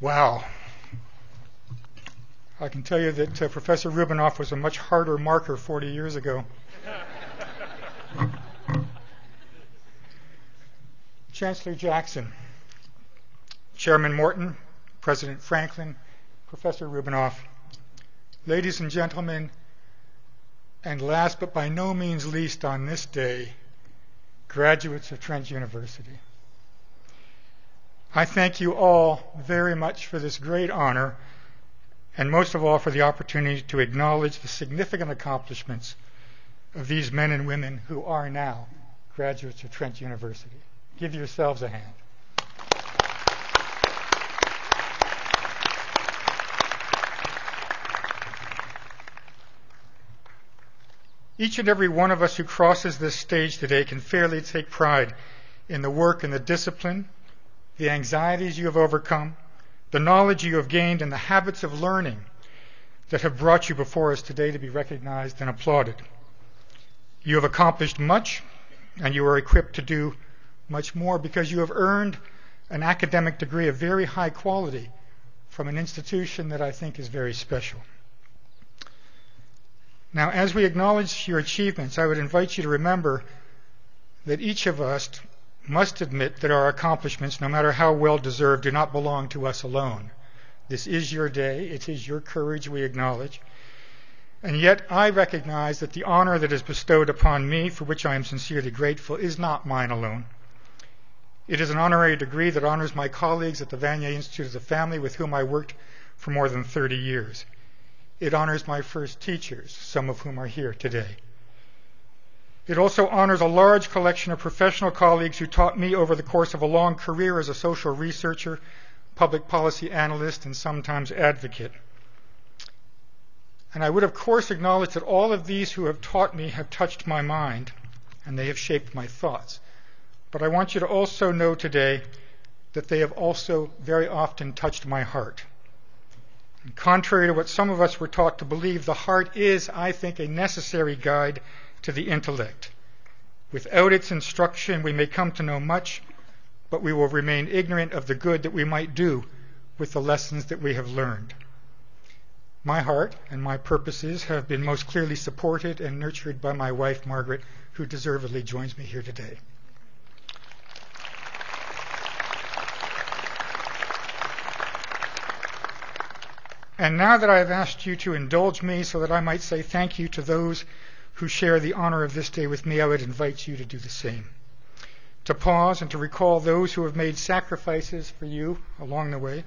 Wow. I can tell you that Professor Rubinoff was a much harder marker 40 years ago. Chancellor Jackson, Chairman Morton, President Franklin, Professor Rubinoff, ladies and gentlemen, and last but by no means least on this day, graduates of Trent University. I thank you all very much for this great honor, and most of all for the opportunity to acknowledge the significant accomplishments of these men and women who are now graduates of Trent University. Give yourselves a hand. Each and every one of us who crosses this stage today can fairly take pride in the work and the discipline, the anxieties you have overcome, the knowledge you have gained, and the habits of learning that have brought you before us today to be recognized and applauded. You have accomplished much, and you are equipped to do much more because you have earned an academic degree of very high quality from an institution that I think is very special. Now, as we acknowledge your achievements, I would invite you to remember that each of us must admit that our accomplishments, no matter how well deserved, do not belong to us alone. This is your day. It is your courage we acknowledge. And yet I recognize that the honor that is bestowed upon me, for which I am sincerely grateful, is not mine alone. It is an honorary degree that honors my colleagues at the Vanier Institute of the Family, with whom I worked for more than 30 years. It honors my first teachers, some of whom are here today. It also honors a large collection of professional colleagues who taught me over the course of a long career as a social researcher, public policy analyst, and sometimes advocate. And I would, of course, acknowledge that all of these who have taught me have touched my mind, and they have shaped my thoughts. But I want you to also know today that they have also very often touched my heart. And contrary to what some of us were taught to believe, the heart is, I think, a necessary guide to the intellect. Without its instruction, we may come to know much, but we will remain ignorant of the good that we might do with the lessons that we have learned. My heart and my purposes have been most clearly supported and nurtured by my wife, Margaret, who deservedly joins me here today. And now that I have asked you to indulge me so that I might say thank you to those who share the honor of this day with me, I would invite you to do the same. To pause and to recall those who have made sacrifices for you along the way,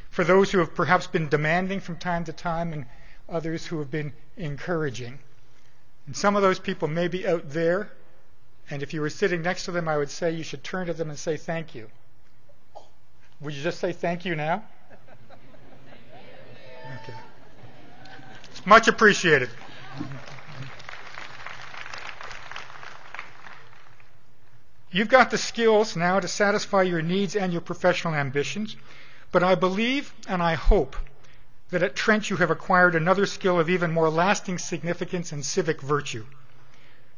for those who have perhaps been demanding from time to time, and others who have been encouraging. And some of those people may be out there, and if you were sitting next to them, I would say you should turn to them and say thank you. Would you just say thank you now? Okay. It's much appreciated. You've got the skills now to satisfy your needs and your professional ambitions, but I believe and I hope that at Trent you have acquired another skill of even more lasting significance and civic virtue.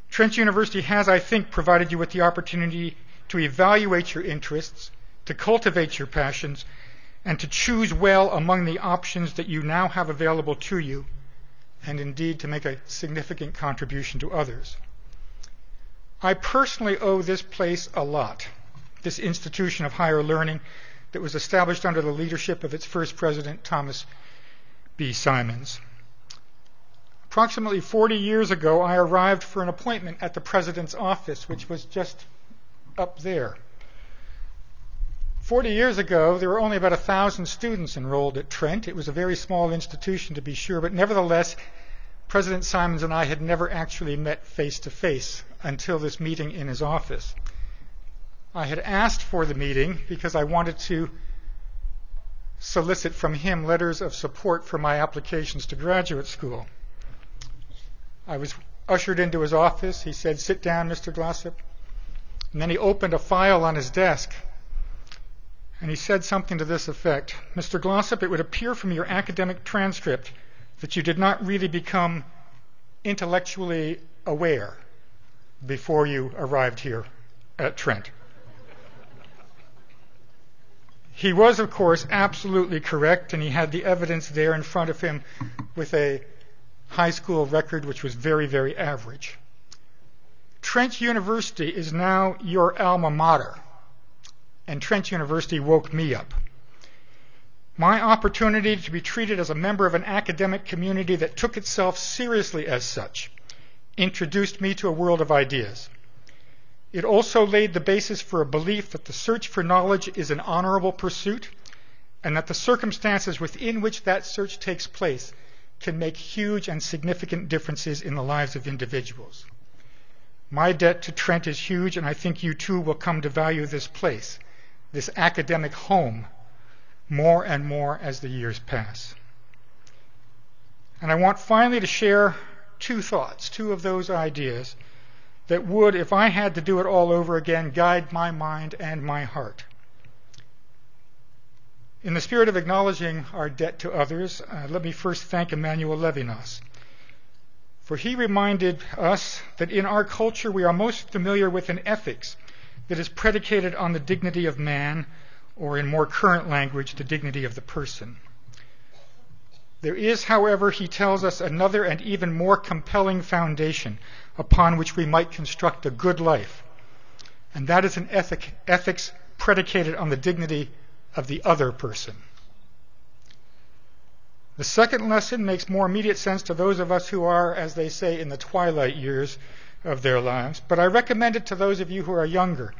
Trent University has, I think, provided you with the opportunity to evaluate your interests, to cultivate your passions, and to choose well among the options that you now have available to you, and indeed to make a significant contribution to others. I personally owe this place a lot, this institution of higher learning that was established under the leadership of its first president, Thomas B. Simons. Approximately 40 years ago, I arrived for an appointment at the president's office, which was just up there. 40 years ago, there were only about 1,000 students enrolled at Trent. It was a very small institution, to be sure, but nevertheless, President Simons and I had never actually met face to face until this meeting in his office. I had asked for the meeting because I wanted to solicit from him letters of support for my applications to graduate school. I was ushered into his office. He said, "Sit down, Mr. Glossop." And then he opened a file on his desk, and he said something to this effect: "Mr. Glossop, it would appear from your academic transcript that you did not really become intellectually aware before you arrived here at Trent." He was, of course, absolutely correct, and he had the evidence there in front of him with a high school record which was very, very average. Trent University is now your alma mater, and Trent University woke me up. My opportunity to be treated as a member of an academic community that took itself seriously as such introduced me to a world of ideas. It also laid the basis for a belief that the search for knowledge is an honorable pursuit, and that the circumstances within which that search takes place can make huge and significant differences in the lives of individuals. My debt to Trent is huge, and I think you too will come to value this place, this academic home, more and more as the years pass. And I want finally to share two thoughts, two of those ideas that would, if I had to do it all over again, guide my mind and my heart. In the spirit of acknowledging our debt to others, let me first thank Emmanuel Levinas. For he reminded us that in our culture we are most familiar with an ethics that is predicated on the dignity of man, or in more current language, the dignity of the person. There is, however, he tells us, another and even more compelling foundation upon which we might construct a good life, and that is an ethics predicated on the dignity of the other person. The second lesson makes more immediate sense to those of us who are, as they say, in the twilight years of their lives, but I recommend it to those of you who are younger,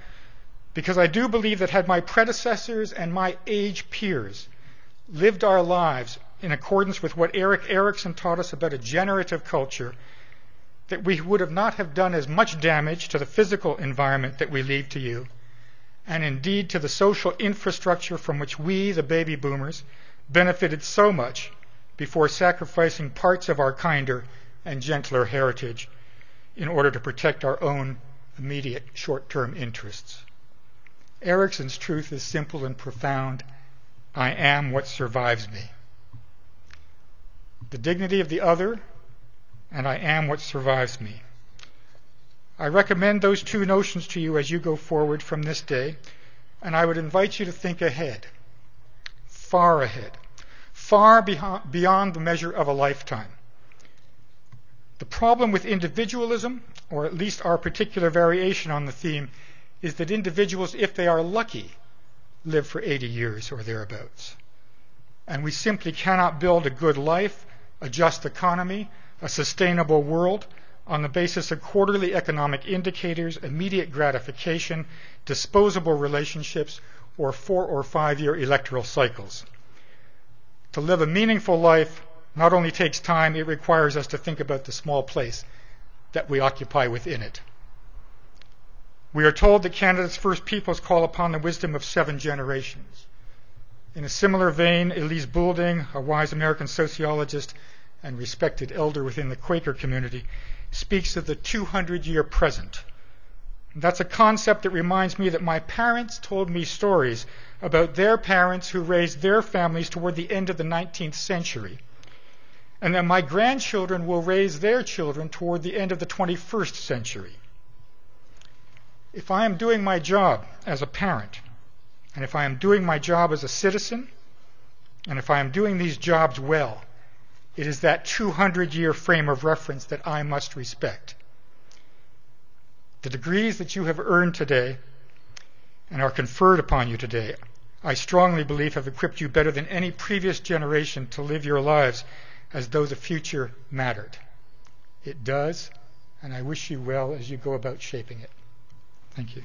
because I do believe that had my predecessors and my age peers lived our lives in accordance with what Erik Erikson taught us about a generative culture, that we would have not have done as much damage to the physical environment that we leave to you, and indeed to the social infrastructure from which we, the baby boomers, benefited so much before sacrificing parts of our kinder and gentler heritage in order to protect our own immediate short-term interests. Erikson's truth is simple and profound. I am what survives me. The dignity of the other, and I am what survives me. I recommend those two notions to you as you go forward from this day, and I would invite you to think ahead, far beyond the measure of a lifetime. The problem with individualism, or at least our particular variation on the theme, is that individuals, if they are lucky, live for 80 years or thereabouts. And we simply cannot build a good life, a just economy, a sustainable world on the basis of quarterly economic indicators, immediate gratification, disposable relationships, or 4 or 5 year electoral cycles. To live a meaningful life not only takes time, it requires us to think about the small place that we occupy within it. We are told that Canada's first peoples call upon the wisdom of 7 generations. In a similar vein, Elise Boulding, a wise American sociologist and respected elder within the Quaker community, speaks of the 200-year present. That's a concept that reminds me that my parents told me stories about their parents who raised their families toward the end of the 19th century, and that my grandchildren will raise their children toward the end of the 21st century. If I am doing my job as a parent, and if I am doing my job as a citizen, and if I am doing these jobs well, it is that 200-year frame of reference that I must respect. The degrees that you have earned today and are conferred upon you today, I strongly believe have equipped you better than any previous generation to live your lives as though the future mattered. It does, and I wish you well as you go about shaping it. Thank you.